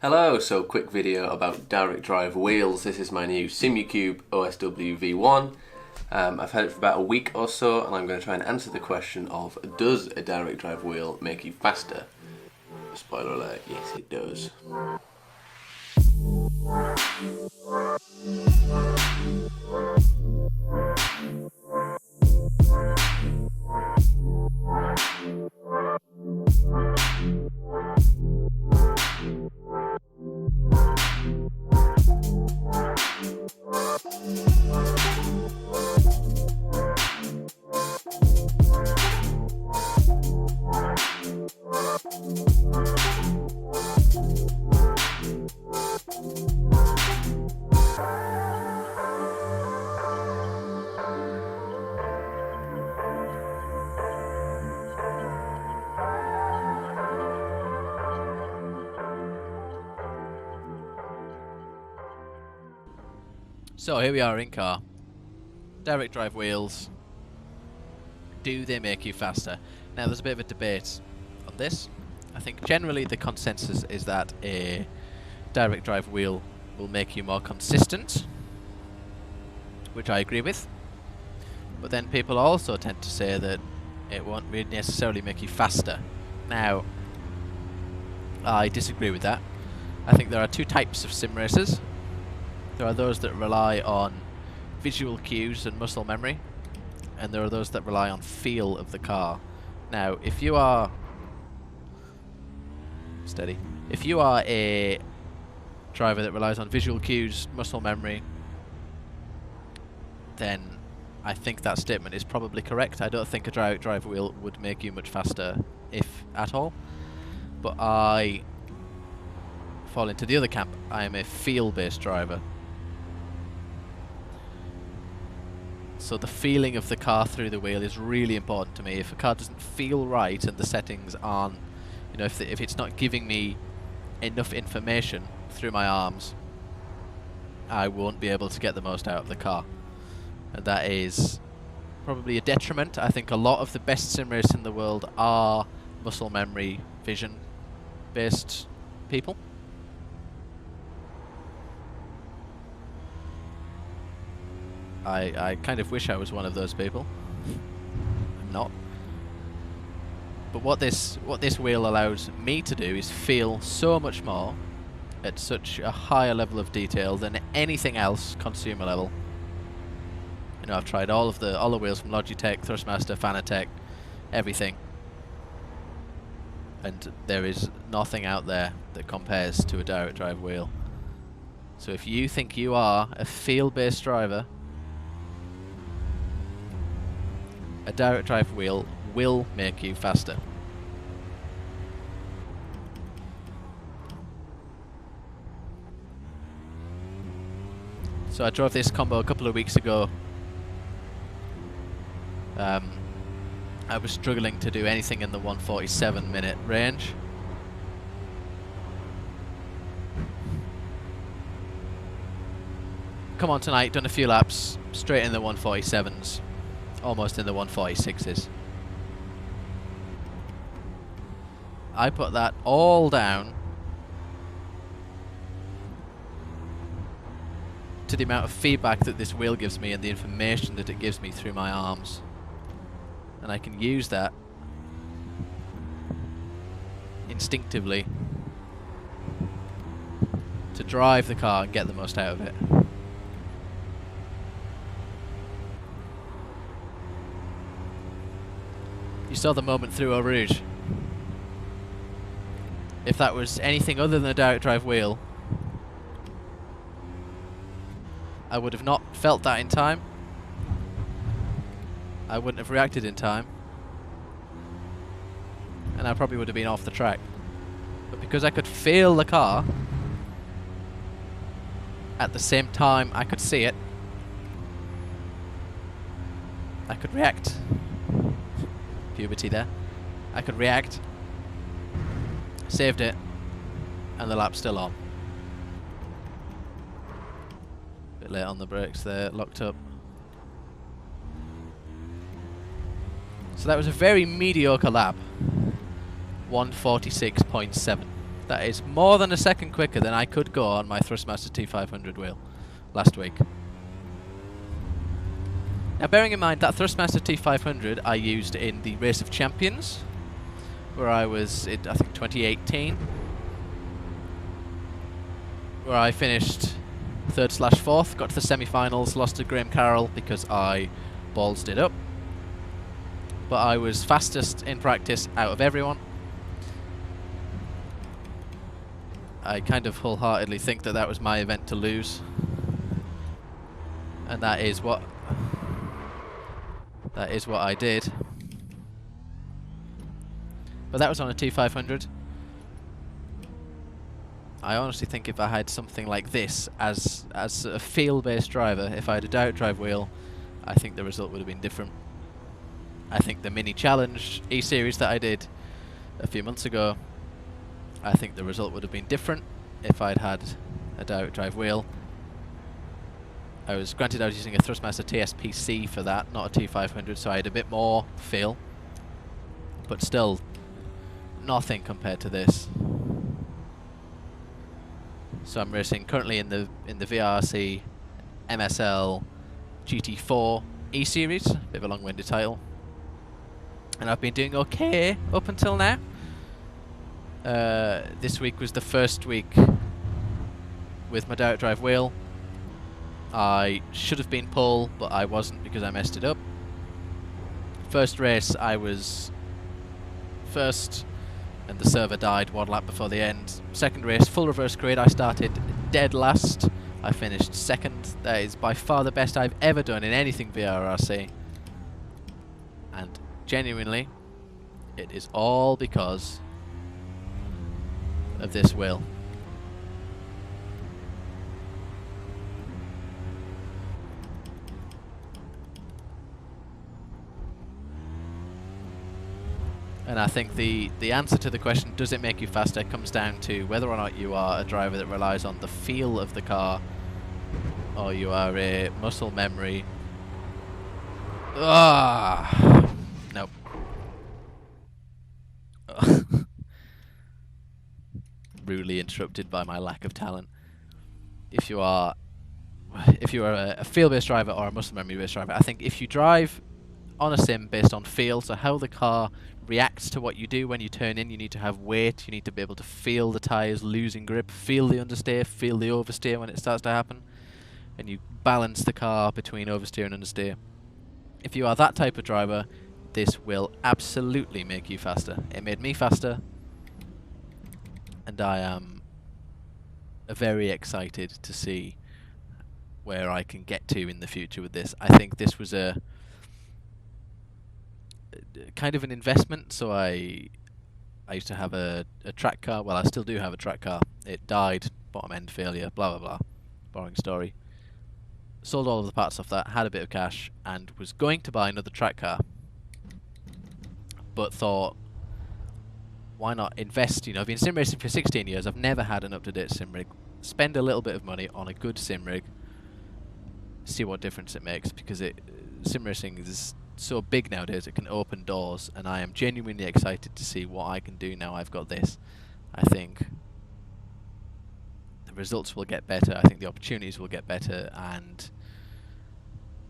Hello, so quick video about direct drive wheels. This is my new Simucube OSW V1. I've had it for about a week or so, and I'm going to try and answer the question of, does a direct drive wheel make you faster? Spoiler alert, yes it does. So here we are in car. Direct drive wheels. Do they make you faster? Now there's a bit of a debate on this. I think generally the consensus is that a direct drive wheel will make you more consistent, which I agree with. But then people also tend to say that it won't really necessarily make you faster. Now, I disagree with that. I think there are two types of sim racers. There are those that rely on visual cues and muscle memory, and there are those that rely on feel of the car. Now, if you are a driver that relies on visual cues, muscle memory, then I think that statement is probably correct. I don't think a direct drive wheel would make you much faster, if at all. But I fall into the other camp. I am a feel-based driver. So the feeling of the car through the wheel is really important to me. If a car doesn't feel right and the settings aren't, if it's not giving me enough information through my arms, I won't be able to get the most out of the car. And that is probably a detriment. I think a lot of the best sim racers in the world are muscle memory, vision based people. I kind of wish I was one of those people. I'm not. But what this wheel allows me to do is feel so much more at such a higher level of detail than anything else consumer level. I've tried all the wheels from Logitech, Thrustmaster, Fanatec, everything. And there is nothing out there that compares to a direct drive wheel. So if you think you are a feel-based driver, a direct drive wheel will make you faster. So I drove this combo a couple of weeks ago. I was struggling to do anything in the 147-minute range. Come on tonight, done a few laps, straight in the 147s. Almost in the 146s. I put that all down to the amount of feedback that this wheel gives me and the information that it gives me through my arms. And I can use that instinctively to drive the car and get the most out of it. You saw the moment through Eau Rouge. If that was anything other than a direct drive wheel, I would have not felt that in time. I wouldn't have reacted in time. And I probably would have been off the track. But because I could feel the car, at the same time I could see it, I could react. Puberty there. I could react, saved it, and the lap's still on. Bit late on the brakes there, locked up. So that was a very mediocre lap. 146.7. That is more than a second quicker than I could go on my Thrustmaster T500 wheel last week. Now, bearing in mind that Thrustmaster T500 I used in the Race of Champions, where I was in, I think, 2018, where I finished 3rd/4th, got to the semi-finals, lost to Graham Carroll because I ballsed it up. But I was fastest in practice out of everyone. I kind of wholeheartedly think that that was my event to lose. And that is what I did. But that was on a T500. I honestly think if I had something like this as a field-based driver, if I had a direct drive wheel, I think the result would have been different. I think the mini challenge E-Series that I did a few months ago, I think the result would have been different if I'd had a direct drive wheel. I was using a Thrustmaster TSPC for that, not a T500, so I had a bit more feel, but still nothing compared to this. So I'm racing currently in the VRC MSL GT4 E-Series, a bit of a long-winded title, and I've been doing okay up until now. This week was the first week with my direct drive wheel. I should have been pole, but I wasn't because I messed it up. First race I was first and the server died 1 lap before the end. Second race, full reverse grid, I started dead last. I finished second. That is by far the best I've ever done in anything VRRC. And genuinely, it is all because of this wheel. And I think the answer to the question, does it make you faster, comes down to whether or not you are a driver that relies on the feel of the car, or you are a muscle memory. Nope. Rudely interrupted by my lack of talent. If you are a feel-based driver or a muscle memory-based driver, I think if you drive on a sim based on feel, so how the car reacts to what you do when you turn in, you need to have weight, you need to be able to feel the tyres losing grip, feel the understeer, feel the oversteer when it starts to happen, and you balance the car between oversteer and understeer. If you are that type of driver, this will absolutely make you faster. It made me faster, and I am very excited to see where I can get to in the future with this. I think this was a kind of an investment. So I used to have a track car. Well, I still do have a track car. It died, bottom end failure, blah blah blah. Boring story. Sold all of the parts off that, had a bit of cash, and was going to buy another track car. But thought, why not invest? You know, I've been sim racing for 16 years. I've never had an up-to-date sim rig. Spend a little bit of money on a good sim rig. See what difference it makes, because sim racing is so big nowadays, it can open doors, and I am genuinely excited to see what I can do now I've got this. I think the results will get better, I think the opportunities will get better, and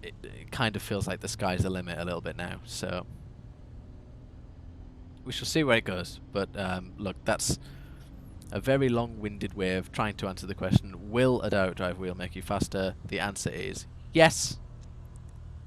it kind of feels like the sky's the limit a little bit now, so we shall see where it goes. But look, that's a very long-winded way of trying to answer the question, will a direct drive wheel make you faster? The answer is yes,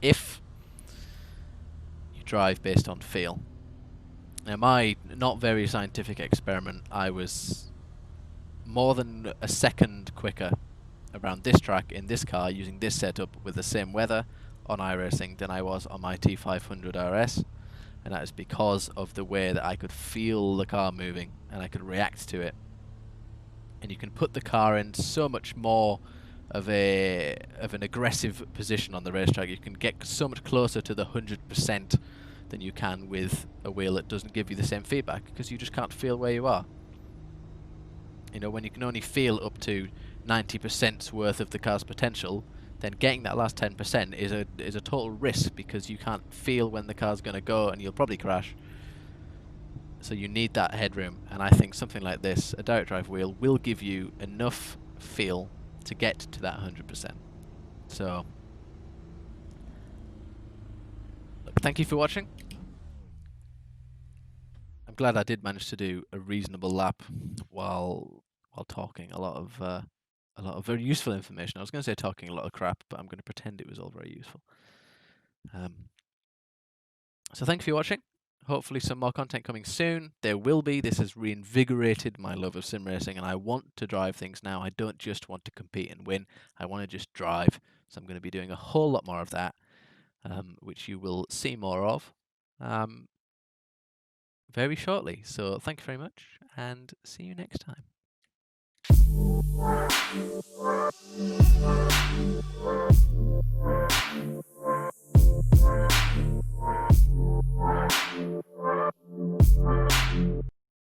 if drive based on feel. Now, my not very scientific experiment, I was more than a second quicker around this track in this car using this setup with the same weather on iRacing than I was on my T500 RS, and that is because of the way that I could feel the car moving and I could react to it. And you can put the car in so much more of an aggressive position on the racetrack. You can get so much closer to the 100% than you can with a wheel that doesn't give you the same feedback, because you just can't feel where you are. You know, when you can only feel up to 90% worth of the car's potential, then getting that last 10% is a total risk, because you can't feel when the car's going to go and you'll probably crash. So you need that headroom, and I think something like this, a direct drive wheel, will give you enough feel to get to that 100%. So, look, thank you for watching. I'm glad I did manage to do a reasonable lap while talking a lot of very useful information. I was going to say talking a lot of crap, but I'm going to pretend it was all very useful. So thank you for watching. Hopefully some more content coming soon. There will be. This has reinvigorated my love of sim racing, and I want to drive things now. I don't just want to compete and win. I want to just drive. So I'm going to be doing a whole lot more of that, which you will see more of very shortly. So thank you very much, and see you next time.